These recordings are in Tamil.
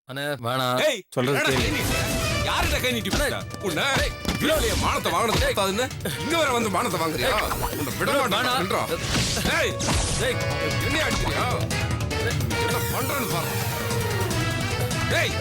அண்ணே வேணாம். சொல்றது கேளு. யார்கிட்ட கை நீட்டி போட்ட? உன்னை விடலையே மானத்தை வாங்குனது பத்தாதுன்னு இங்க வர வந்து மானத்தை வாங்குறியா? உன்னை விட மாட்டேன்றா. ஏய் டேய் என்ன அடிக்கிறியா? என்ன பண்றன்னு பாரு. டேய்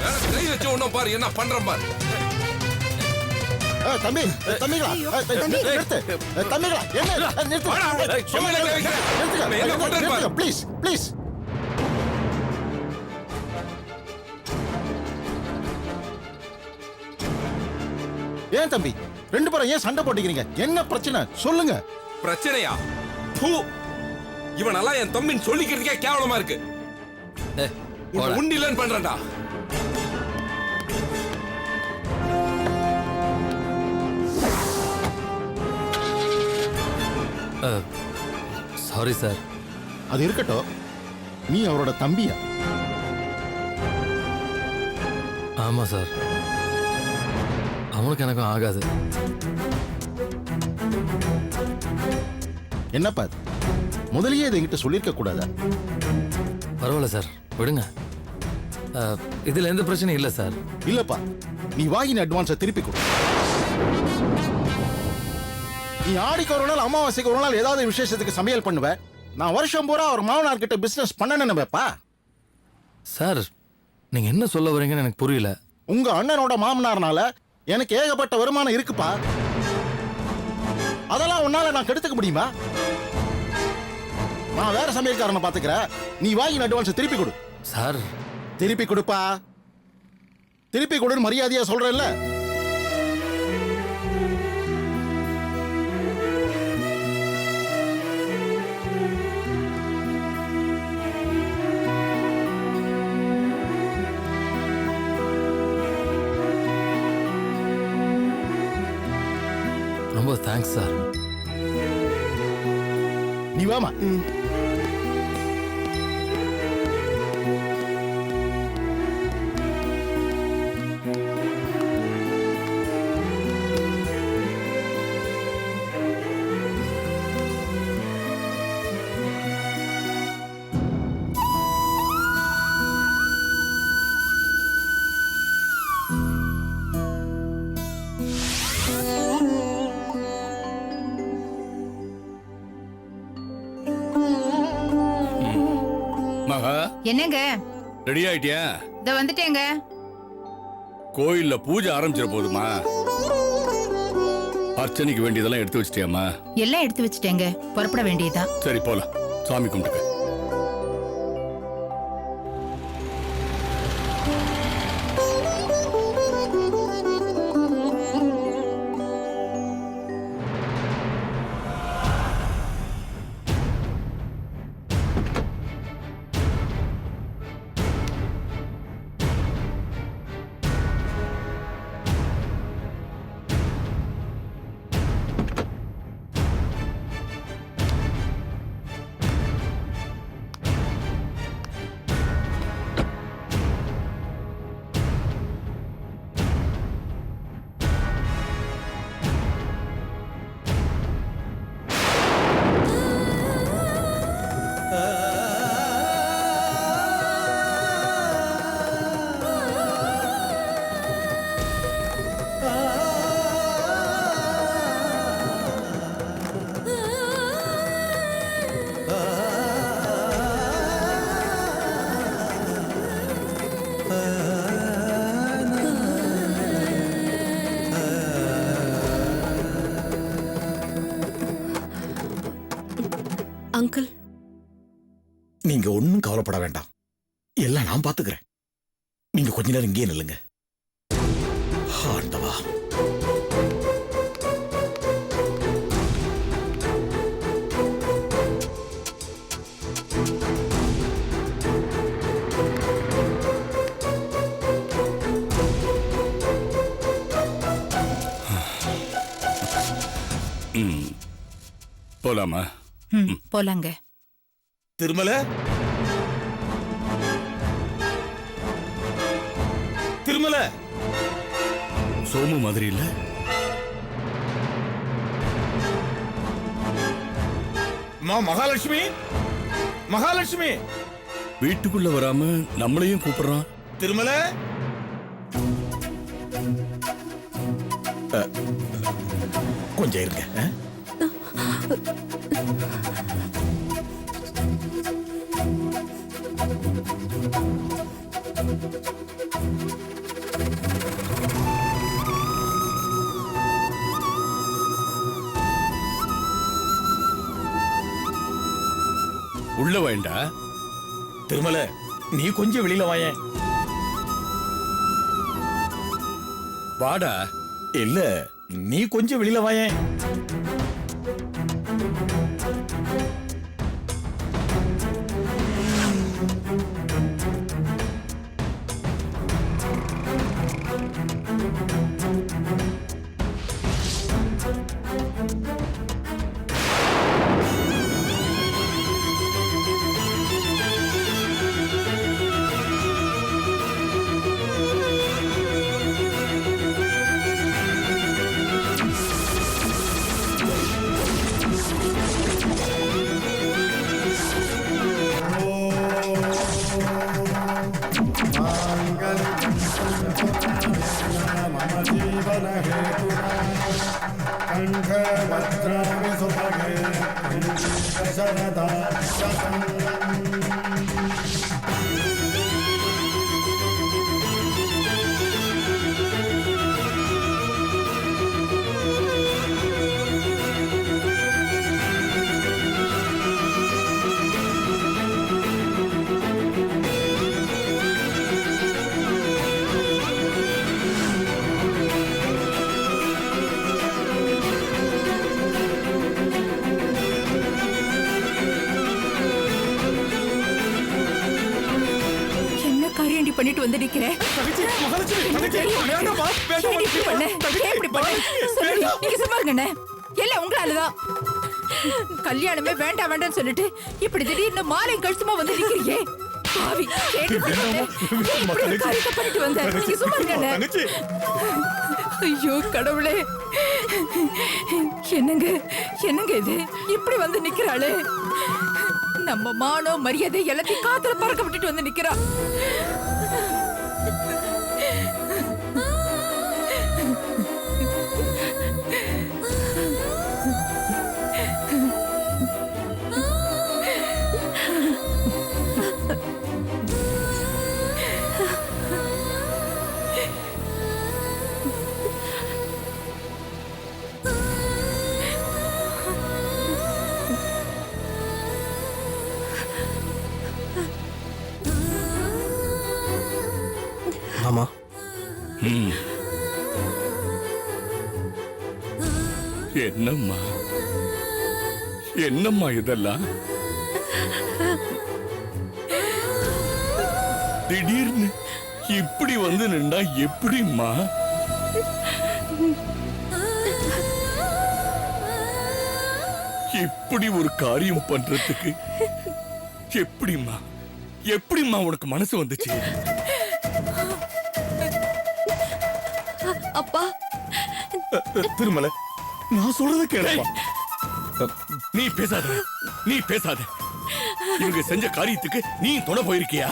வேற கை வச்சு ஒண்ணும் பாரு என்ன பண்றேன் பாரு. தம்பி தம்பிங்களா நிறுத்து தம்பிங்களா என்ன நிறுத்து ப்ளீஸ் ப்ளீஸ். ஏன் தம்பி ரெண்டு பேரும் ஏன் சண்டை போட்டுக்கிறீங்க? என்ன பிரச்சனை சொல்லுங்க. பிரச்சனையா? இவனெல்லாம் என் தம்பின்னு சொல்லிக்கிறதுக்கே கேவலமா இருக்கு. உண்டிலன்னு பண்றேன்டா. Sorry sir. அது இருக்கட்டும், நீ அவரோட தம்பியா? ஆமா சார். அவனுக்கு எனக்கும் ஆகாது. என்னப்பா முதலியே இதை என்கிட்ட சொல்லியிருக்க கூடாதா? பரவாயில்ல சார் விடுங்க. இதுல எந்த பிரச்சனையும் இல்லை சார். இல்லப்பா, நீ வாங்கின அட்வான்ஸை திருப்பி கொடு. நீ ஆடிக்கு ஒரு நாள் அமாவாசைக்கு ஒரு நாள் ஏதாவது விசேஷத்துக்கு சமையல் பண்ணுவ. நான் வருஷம் பூரா ஒரு மாமனார் கிட்ட பிசினஸ் பண்ணணும்னு வைப்பா. சார் நீங்க என்ன சொல்ல வரீங்கன்னு எனக்கு புரியல. உங்க அண்ணனோட மாமனார்னால எனக்கு ஏகப்பட்ட வருமானம் இருக்குப்பா. அதெல்லாம் உன்னால நான் கெடுத்துக்க முடியுமா? நான் வேற சமையல்காரனை பாத்துக்கிறேன். நீ வாங்கின அட்வான்ஸ் திருப்பி கொடு. சார் திருப்பி கொடுப்பா. திருப்பி கொடுன்னு மரியாதையா சொல்றேன்ல. ரொம்ப தேங்க்ஸ் சார். நீ வாமா. என்னங்க ரெடி ஆயிட்டியா? இத வந்துட்டேங்க. கோயில்ல பூஜை ஆரம்பிச்சிட போதுமா? அர்ச்சனைக்கு வேண்டியதெல்லாம் எடுத்து வச்சிட்டியாமா? எல்லாம் எடுத்து வச்சிட்டேங்க. புறப்பட வேண்டியதா. சரி போலாம், சாமி கும்பிட்டுக்க. அங்கிள், நீங்க ஒண்ணும் கவலைப்பட வேண்டாம், எல்லாம் நான் பாத்துக்கிறேன். நீங்க கொஞ்ச நேரம் இங்கேயே நில்லுங்க. ஆண்டவா, போலாமா? போலாங்க. திருமல, திருமல, சோமு மாதிரி இல்ல. மகாலட்சுமி, மகாலட்சுமி, வீட்டுக்குள்ள வராம நம்மளையும் கூப்பிடுறான். திருமல, கொஞ்சம் இருங்க. உள்ள வேண்டா. திருமல, நீ கொஞ்சம் வெளியில வாயேன். வாடா. இல்ல, நீ கொஞ்சம் வெளியில வாயேன். பண்ணிட்டு வந்து நிக்கிறேன். நீங்க சும்மா இருங்க. எல்லாம் உங்களாலதான். கல்யாணமே வேண்டாம் வேண்டாம்னு சொல்லிட்டு இப்படி திடீர்னு மாலை கழுத்துமா வந்து நிக்கிறீங்க. பாவி, பண்ணிட்டு வந்தேன். நீங்க சும்மா இருங்க. ஐயோ கடவுளே, என்னங்க என்னங்க இது இப்படி வந்து நிக்கிறாளே? நம்ம மானம் மரியாதை எல்லாத்தையும் காத்துல பறக்க விட்டுட்டு வந்து நிக்கிறா. ஆமா. என்னம்மா என்னம்மா இதெல்லாம்? திடீர்னு இப்படி வந்து நின்றா எப்படிம்மா? இப்படி ஒரு காரியம் பண்றதுக்கு எப்படிம்மா எப்படிம்மா உனக்கு மனசு வந்துச்சு? அப்பா, திருமல, நான் சொல்றத கேளப்பா. நீ பேசாத, நீ பேசாத. இவங்க செஞ்ச காரியத்துக்கு நீ துணை போயிருக்கியா?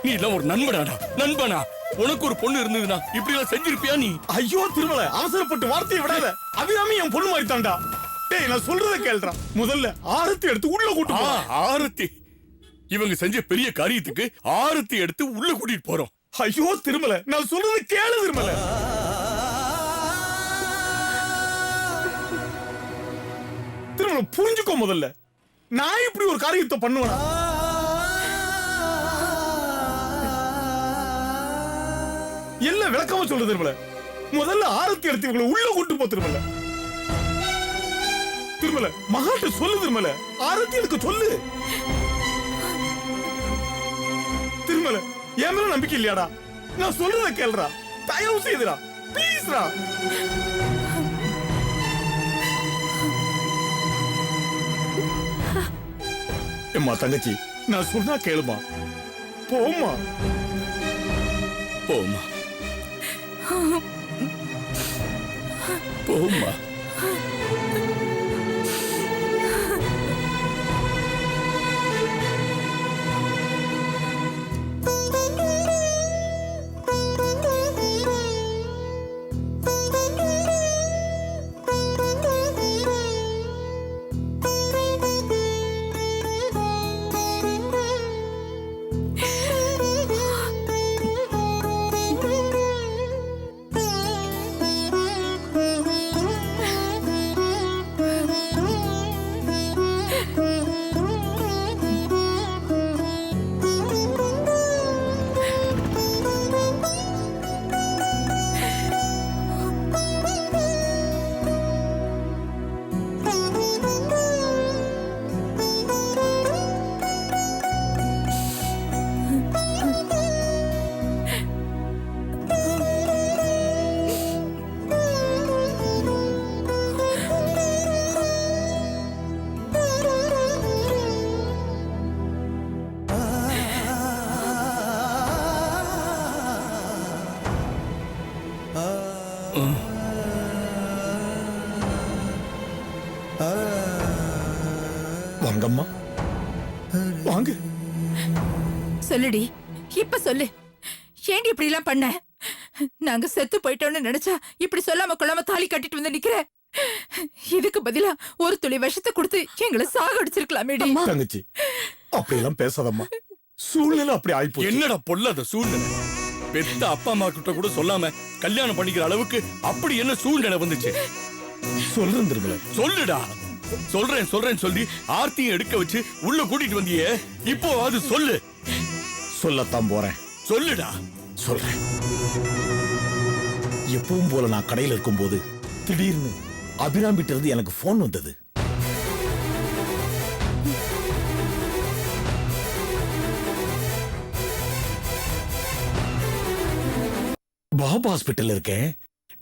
நீ எல்லாம் ஒரு நண்பனாடா, நண்பனா. உனக்கு ஒரு பொண்ணு இருந்ததுன்னா இப்படி எல்லாம் செஞ்சிருப்பியா நீ? ஐயோ திருமல, அவசரப்பட்டு வார்த்தையை விடாத. அபிராமி என் பொண்ணு மாதிரி தான்டா. டேய், நான் சொல்றத கேளுடா. முதல்ல ஆரத்தி எடுத்து உள்ள கூட்டு போ. ஆரத்தி? இவங்க செஞ்ச பெரிய காரியத்துக்கு ஆரத்தி எடுத்து உள்ள கூட்டிட்டு போறோம். ஐயோ திருமல, நான் சொல்றத கேளு திருமல. திருமல புரிஞ்சுக்கோ. முதல்ல நான் இப்படி ஒரு காரியத்தை பண்ணுவேனா? எல்லாம் விளக்கமா சொல்றது திருமல. முதல்ல ஆரத்தி எடுத்து இவங்களை உள்ள கூட்டு போ திருமல. திருமல மகாட்ட சொல்லு திருமல, ஆரத்தி எடுக்க சொல்லு திருமல. என் மேல நம்பிக்கை இல்லையாடா? நான் சொல்றத கேளுடா, தயவு செய்துடா, ப்ளீஸ்டா. எம்மா தங்கச்சி, நான் சொன்னா கேளுமா, போம்மா. போம்மா போம்மா. வாங்கம்மா, வாங்க. சொல்லுடி, இப்ப சொல்லு. ஏண்டி இப்படி எல்லாம் பண்ண? நாங்க செத்து போயிட்டோம்னு நினைச்சா இப்படி சொல்லாம கொள்ளாம தாலி கட்டிட்டு வந்து நிக்கிற. இதுக்கு பதிலா ஒரு துளி விஷத்தை கொடுத்து எங்களை சாகடிச்சிருக்கலாமேடி. தங்கச்சி அப்படி எல்லாம் பேசாதம்மா, சூழ்நிலை அப்படி ஆயிப்போச்சு. என்னடா பொல்லாத சூழ்நிலை? பெத்த அப்பா அம்மா கிட்ட கூட சொல்லாம கல்யாணம் பண்ணிக்கிற அளவுக்கு அப்படி என்ன சூழ்நிலை வந்துச்சு? சொல்றேன் திருமல. சொல்லுடா. சொல்றேன் சொல்றேன் சொல்லி ஆர்த்தியை எடுக்க வச்சு உள்ள கூட்டிட்டு வந்தியே, இப்போ அது சொல்லு. சொல்லத்தான் போறேன். சொல்லுடா. சொல்றேன். எப்பவும் போல நான் கடையில் இருக்கும்போது திடீர்னு அபிராமிட்ட இருந்து எனக்கு போன் வந்தது. பாபா ஹாஸ்பிட்டல் இருக்கேன்,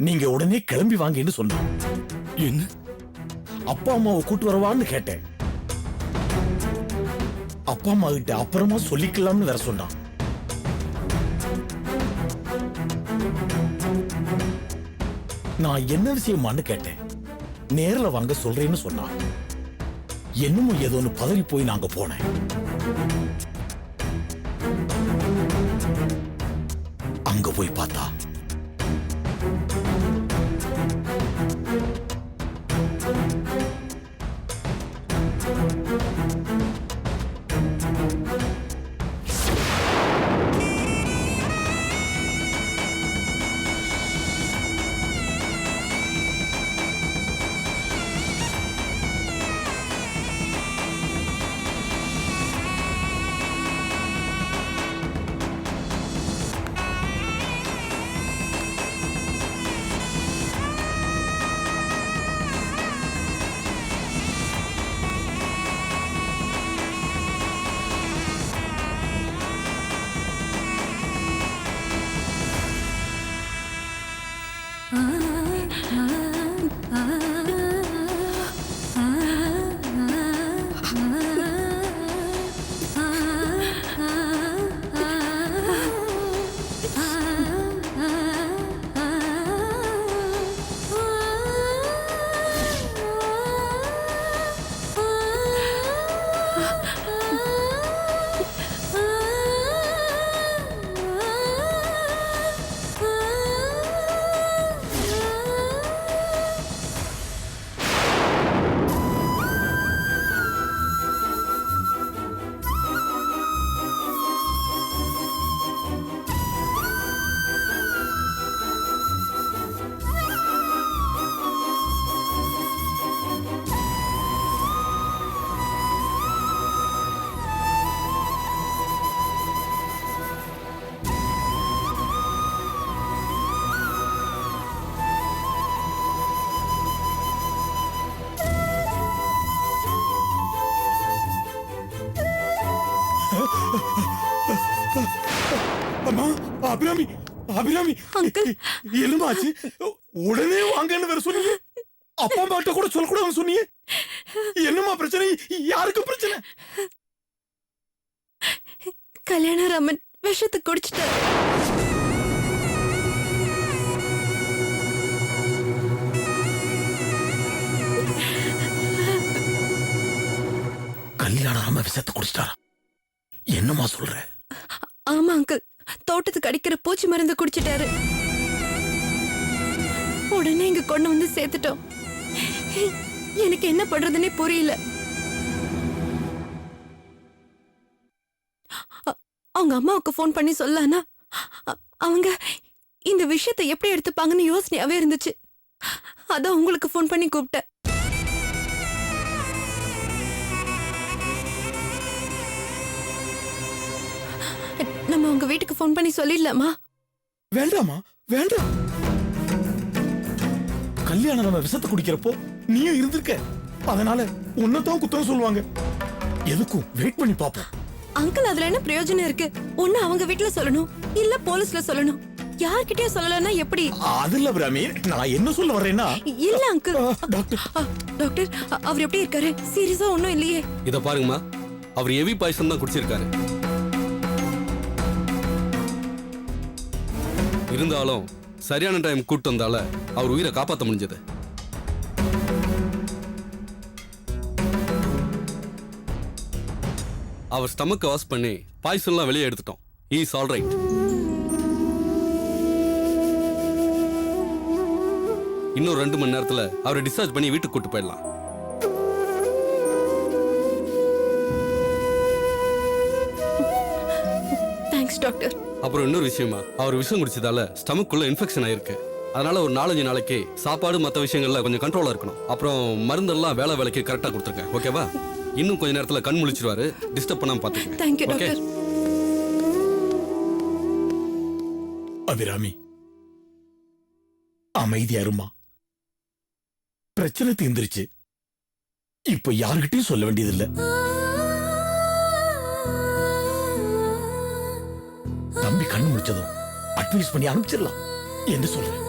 நீங்க உடனே கிளம்பி வாங்கன்னு சொன்னான். என்ன? அப்பா அம்மாவை கூட்டு வரவான்னு கேட்டேன். அப்பா அம்மா கிட்ட அப்புறமா சொல்லிக்கலாம்னு வேற சொன்னான். நான் என்ன விஷயமான்னு கேட்டேன். நேர்ல வாங்க சொல்றேன்னு சொன்னான். என்னமோ ஏதோன்னு பதறி போய் நாங்க போனேன். அங்க போய் பார்த்தா அபிராமி அபிராமி அங்கிள். என்னமாச்சு? உடனே வாங்கன்னு வேற சொன்னீங்க. அப்பா அம்மாட்ட கூட சொல்லக்கூடாதுன்னு சொன்னீங்க. என்னமா பிரச்சனை? யாருக்கு பிரச்சனை? கல்யாணராமன் விஷத்தை குடிச்சிட்டாரு. கல்யாணராம விஷத்தை குடிச்சிட்டாரா? என்னமா சொல்ற? ஆமா அங்கிள், தோட்டத்துக்கு அடிக்கிற பூச்சி மருந்து குடிச்சிட்டாரு. உடனே இங்க கொண்டு வந்து சேர்த்துட்டோம். எனக்கு என்ன பண்றதுன்னே புரியல. அவங்க அம்மாவுக்கு ஃபோன் பண்ணி சொல்லானா அவங்க இந்த விஷயத்தை எப்படி எடுத்துப்பாங்கன்னு யோசனையாவே இருந்துச்சு. அதான் உங்களுக்கு ஃபோன் பண்ணி கூப்பிட்டேன். நம்ம உங்க வீட்டுக்கு ஃபோன் பண்ணி சொல்லிடலாமா? வேண்டாமா? வேண்டாம். கல்யாணராம விஷத்தை குடிக்கிறப்போ நீயும் இருந்திருக்க. அதனால உன்னதான் குத்தம் சொல்லுவாங்க. எதுக்கும் வெயிட் பண்ணி பாப்போம். அங்கிள், அதுல என்ன பிரயோஜனம் இருக்கு? ஒண்ணு அவங்க வீட்டுல சொல்லணும், இல்ல போலீஸ்ல சொல்லணும். யார்கிட்டயும் சொல்லலன்னா எப்படி? அது இல்ல அபிராமி, நான் என்ன சொல்ல வர்றேன்னா, இல்ல அங்கிள். டாக்டர் டாக்டர், அவர் எப்படி இருக்காரு? சீரியஸா ஒண்ணும் இல்லையே? இத பாருங்கம்மா, அவர் ஹெவி பாய்சன் தான் குடிச்சிருக்காரு. இருந்தாலும் சரியான டைம் கூட்டு வந்தால அவர் உயிரை காப்பாற்ற முடிஞ்சது. அவர் ஸ்டமக்கை வாஷ் பண்ணி பாய்சன்லாம் வெளியே எடுத்துட்டோம். Is all right. இன்னும் 2 மணி நேரத்துல அவரை டிஸ்சார்ஜ் பண்ணி வீட்டுக்கு கூட்டு போயிடலாம். Thanks doctor. அப்புறம் இன்னொரு விஷயமா, அவர் விஷம் குடிச்சதால ஸ்டமக்குள்ள இன்ஃபெக்ஷன் ஆயிருக்கு. அதனால ஒரு 4-5 நாளைக்கு சாப்பாடு மற்ற விஷயங்கள்ல கொஞ்சம் கண்ட்ரோலா இருக்கணும். அப்புறம் மருந்தெல்லாம் வேலைக்கு கரெக்டா கொடுத்துருக்கேன். ஓகேவா? இன்னும் கொஞ்ச நேரத்துல கண் முழிச்சிருவாரு. டிஸ்டர்ப் பண்ணாம பாத்துக்கங்க. Thank you doctor. அபிராமி, அமைதியா இருமா. பிரச்சனை தீர்ந்துருச்சு. இப்ப யாருகிட்டயும் சொல்ல வேண்டியதில்லை. தம்பி கண்ணு முடிச்சதும் அட்வைஸ் பண்ணி அனுப்பிச்சிடலாம். என்ன சொல்றேன்?